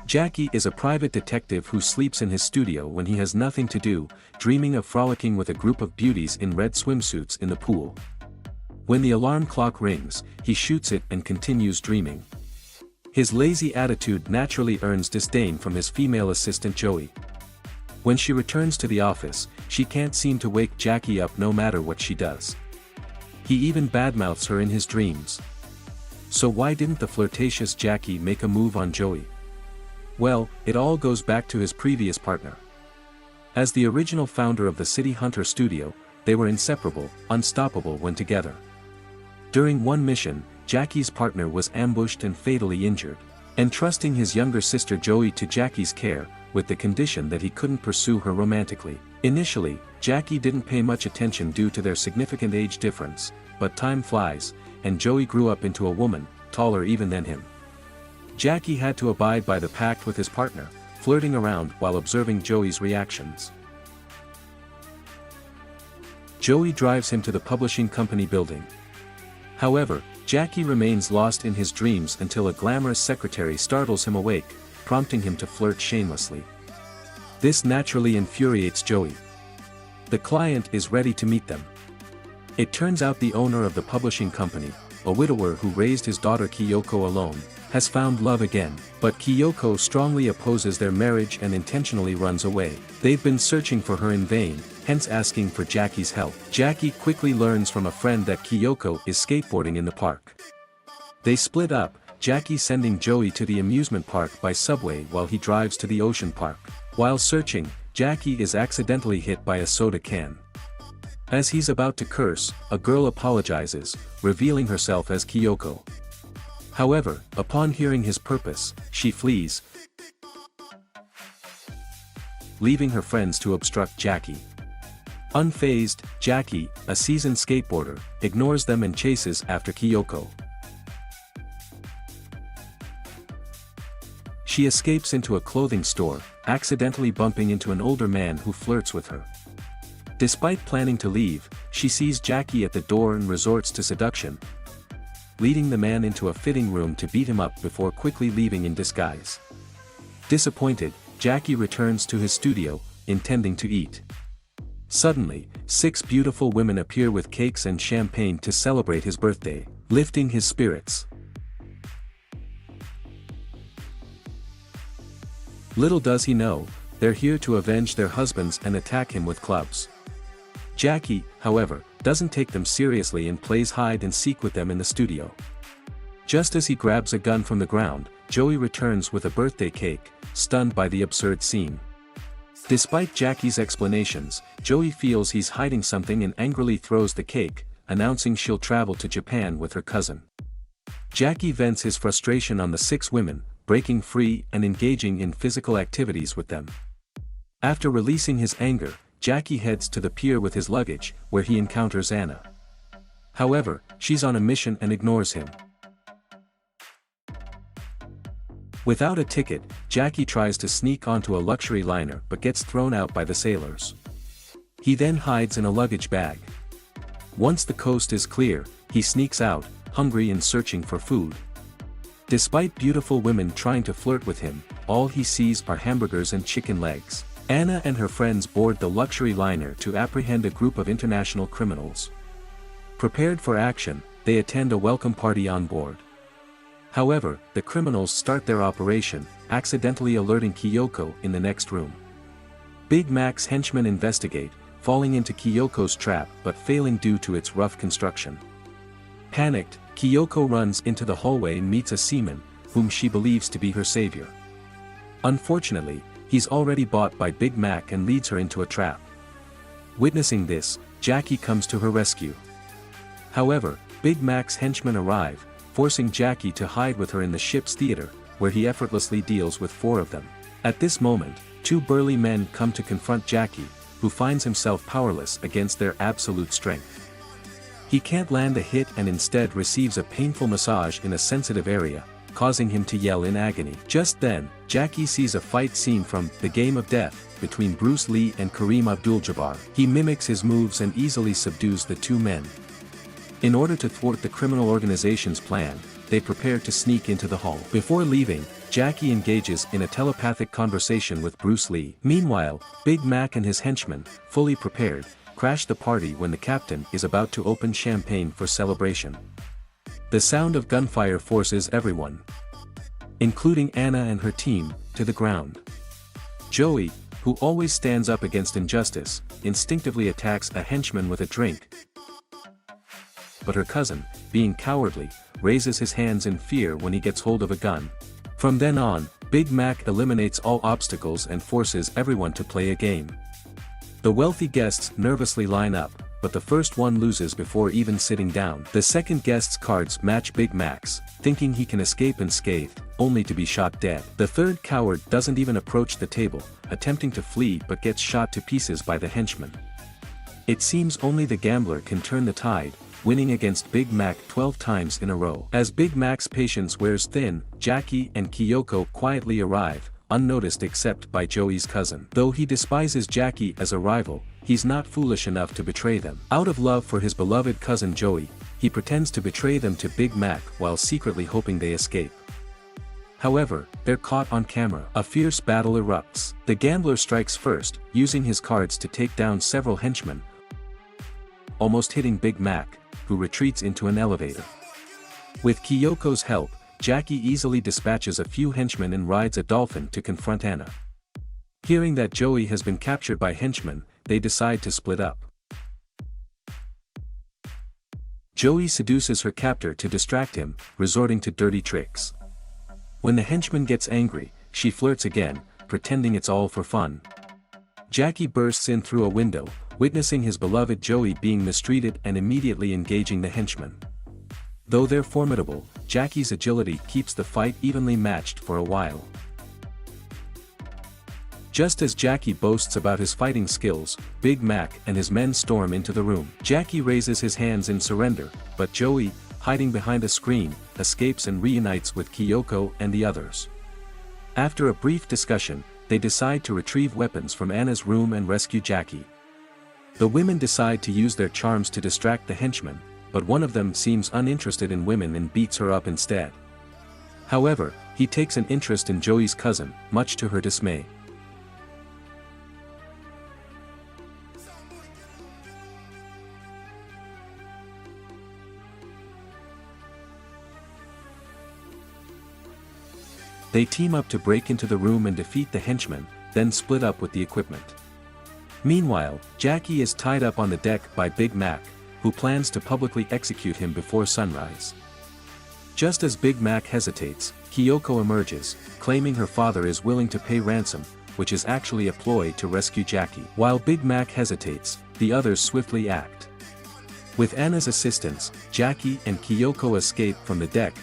Jackie is a private detective who sleeps in his studio when he has nothing to do, dreaming of frolicking with a group of beauties in red swimsuits in the pool. When the alarm clock rings, he shoots it and continues dreaming. His lazy attitude naturally earns disdain from his female assistant Joey. When she returns to the office, she can't seem to wake Jackie up no matter what she does. He even badmouths her in his dreams. So why didn't the flirtatious Jackie make a move on Joey? Well, it all goes back to his previous partner. As the original founder of the CityHunter studio, they were inseparable, unstoppable when together. During one mission, Jackie's partner was ambushed and fatally injured, entrusting his younger sister Joey to Jackie's care, with the condition that he couldn't pursue her romantically. Initially, Jackie didn't pay much attention due to their significant age difference, but time flies, and Joey grew up into a woman, taller even than him. Jackie had to abide by the pact with his partner, flirting around while observing Joey's reactions. Joey drives him to the publishing company building. However, Jackie remains lost in his dreams until a glamorous secretary startles him awake, prompting him to flirt shamelessly. This naturally infuriates Joey. The client is ready to meet them. It turns out the owner of the publishing company, a widower who raised his daughter Kiyoko alone, has found love again, but Kiyoko strongly opposes their marriage and intentionally runs away. They've been searching for her in vain, hence asking for Jackie's help. Jackie quickly learns from a friend that Kiyoko is skateboarding in the park. They split up, Jackie sending Joey to the amusement park by subway while he drives to the ocean park. While searching, Jackie is accidentally hit by a soda can. As he's about to curse, a girl apologizes, revealing herself as Kiyoko. However, upon hearing his purpose, she flees, leaving her friends to obstruct Jackie. Unfazed, Jackie, a seasoned skateboarder, ignores them and chases after Kiyoko. She escapes into a clothing store, accidentally bumping into an older man who flirts with her. Despite planning to leave, she sees Jackie at the door and resorts to seduction, leading the man into a fitting room to beat him up before quickly leaving in disguise. Disappointed, Jackie returns to his studio, intending to eat. Suddenly, 6 beautiful women appear with cakes and champagne to celebrate his birthday, lifting his spirits. Little does he know, they're here to avenge their husbands and attack him with clubs. Jackie, however, doesn't take them seriously and plays hide and seek with them in the studio. Just as he grabs a gun from the ground, Joey returns with a birthday cake, stunned by the absurd scene. Despite Jackie's explanations, Joey feels he's hiding something and angrily throws the cake, announcing she'll travel to Japan with her cousin. Jackie vents his frustration on the 6 women, breaking free and engaging in physical activities with them. After releasing his anger, Jackie heads to the pier with his luggage, where he encounters Anna. However, she's on a mission and ignores him. Without a ticket, Jackie tries to sneak onto a luxury liner but gets thrown out by the sailors. He then hides in a luggage bag. Once the coast is clear, he sneaks out, hungry and searching for food. Despite beautiful women trying to flirt with him, all he sees are hamburgers and chicken legs. Anna and her friends board the luxury liner to apprehend a group of international criminals. Prepared for action, they attend a welcome party on board. However, the criminals start their operation, accidentally alerting Kiyoko in the next room. Big Mac's henchmen investigate, falling into Kiyoko's trap but failing due to its rough construction. Panicked, Kiyoko runs into the hallway and meets a seaman, whom she believes to be her savior. Unfortunately, he's already bought by Big Mac and leads her into a trap. Witnessing this, Jackie comes to her rescue. However, Big Mac's henchmen arrive, forcing Jackie to hide with her in the ship's theater, where he effortlessly deals with 4 of them. At this moment, 2 burly men come to confront Jackie, who finds himself powerless against their absolute strength. He can't land a hit and instead receives a painful massage in a sensitive area, causing him to yell in agony. Just then, Jackie sees a fight scene from The Game of Death between Bruce Lee and Kareem Abdul-Jabbar. He mimics his moves and easily subdues the 2 men. In order to thwart the criminal organization's plan, they prepare to sneak into the hall. Before leaving, Jackie engages in a telepathic conversation with Bruce Lee. Meanwhile, Big Mac and his henchmen, fully prepared, crash the party when the captain is about to open champagne for celebration. The sound of gunfire forces everyone, including Anna and her team, to the ground. Joey, who always stands up against injustice, instinctively attacks a henchman with a drink. But her cousin, being cowardly, raises his hands in fear when he gets hold of a gun. From then on, Big Mac eliminates all obstacles and forces everyone to play a game. The wealthy guests nervously line up, but the first one loses before even sitting down. The second guest's cards match Big Mac's, thinking he can escape unscathed, only to be shot dead. The third coward doesn't even approach the table, attempting to flee but gets shot to pieces by the henchman. It seems only the gambler can turn the tide, winning against Big Mac 12 times in a row. As Big Mac's patience wears thin, Jackie and Kiyoko quietly arrive, unnoticed except by Joey's cousin. Though he despises Jackie as a rival, he's not foolish enough to betray them. Out of love for his beloved cousin Joey, he pretends to betray them to Big Mac while secretly hoping they escape. However, they're caught on camera. A fierce battle erupts. The gambler strikes first, using his cards to take down several henchmen, almost hitting Big Mac, who retreats into an elevator. With Kiyoko's help, Jackie easily dispatches a few henchmen and rides a dolphin to confront Anna. Hearing that Joey has been captured by henchmen, they decide to split up. Joey seduces her captor to distract him, resorting to dirty tricks. When the henchman gets angry, she flirts again, pretending it's all for fun. Jackie bursts in through a window, witnessing his beloved Joey being mistreated and immediately engaging the henchmen. Though they're formidable, Jackie's agility keeps the fight evenly matched for a while. Just as Jackie boasts about his fighting skills, Big Mac and his men storm into the room. Jackie raises his hands in surrender, but Joey, hiding behind a screen, escapes and reunites with Kiyoko and the others. After a brief discussion, they decide to retrieve weapons from Anna's room and rescue Jackie. The women decide to use their charms to distract the henchmen, but one of them seems uninterested in women and beats her up instead. However, he takes an interest in Joey's cousin, much to her dismay. They team up to break into the room and defeat the henchmen, then split up with the equipment. Meanwhile, Jackie is tied up on the deck by Big Mac, who plans to publicly execute him before sunrise. Just as Big Mac hesitates, Kiyoko emerges, claiming her father is willing to pay ransom, which is actually a ploy to rescue Jackie. While Big Mac hesitates, the others swiftly act. With Anna's assistance, Jackie and Kiyoko escape from the deck,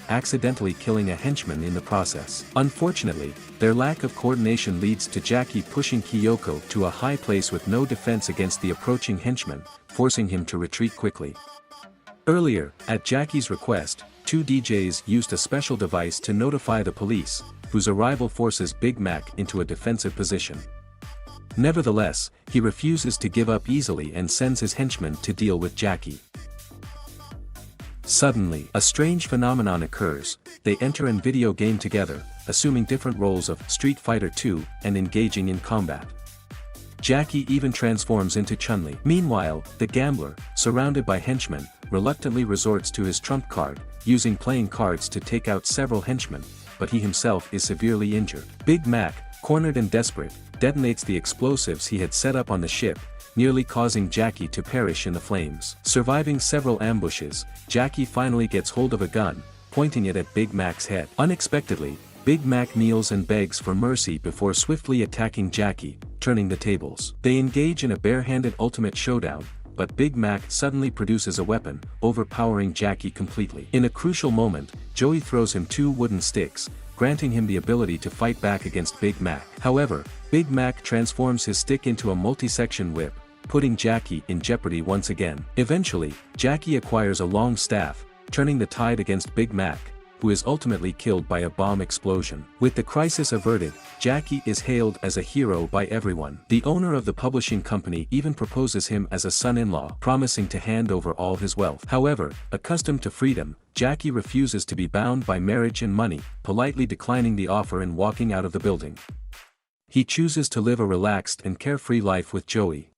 accidentally killing a henchman in the process. Unfortunately, their lack of coordination leads to Jackie pushing Kiyoko to a high place with no defense against the approaching henchman, forcing him to retreat quickly. Earlier, at Jackie's request, two DJs used a special device to notify the police, whose arrival forces Big Mac into a defensive position. Nevertheless, he refuses to give up easily and sends his henchmen to deal with Jackie. Suddenly, a strange phenomenon occurs. They enter an video game together, assuming different roles of Street Fighter II and engaging in combat. Jackie even transforms into Chun-Li. Meanwhile, the gambler, surrounded by henchmen, reluctantly resorts to his trump card, using playing cards to take out several henchmen, but he himself is severely injured. Big Mac, cornered and desperate, detonates the explosives he had set up on the ship, nearly causing Jackie to perish in the flames. Surviving several ambushes, Jackie finally gets hold of a gun, pointing it at Big Mac's head. Unexpectedly, Big Mac kneels and begs for mercy before swiftly attacking Jackie, turning the tables. They engage in a barehanded ultimate showdown, but Big Mac suddenly produces a weapon, overpowering Jackie completely. In a crucial moment, Joey throws him two wooden sticks, granting him the ability to fight back against Big Mac. However, Big Mac transforms his stick into a multi-section whip, putting Jackie in jeopardy once again. Eventually, Jackie acquires a long staff, turning the tide against Big Mac, who is ultimately killed by a bomb explosion. With the crisis averted, Jackie is hailed as a hero by everyone. The owner of the publishing company even proposes him as a son-in-law, promising to hand over all his wealth. However, accustomed to freedom, Jackie refuses to be bound by marriage and money, politely declining the offer and walking out of the building. He chooses to live a relaxed and carefree life with Joey,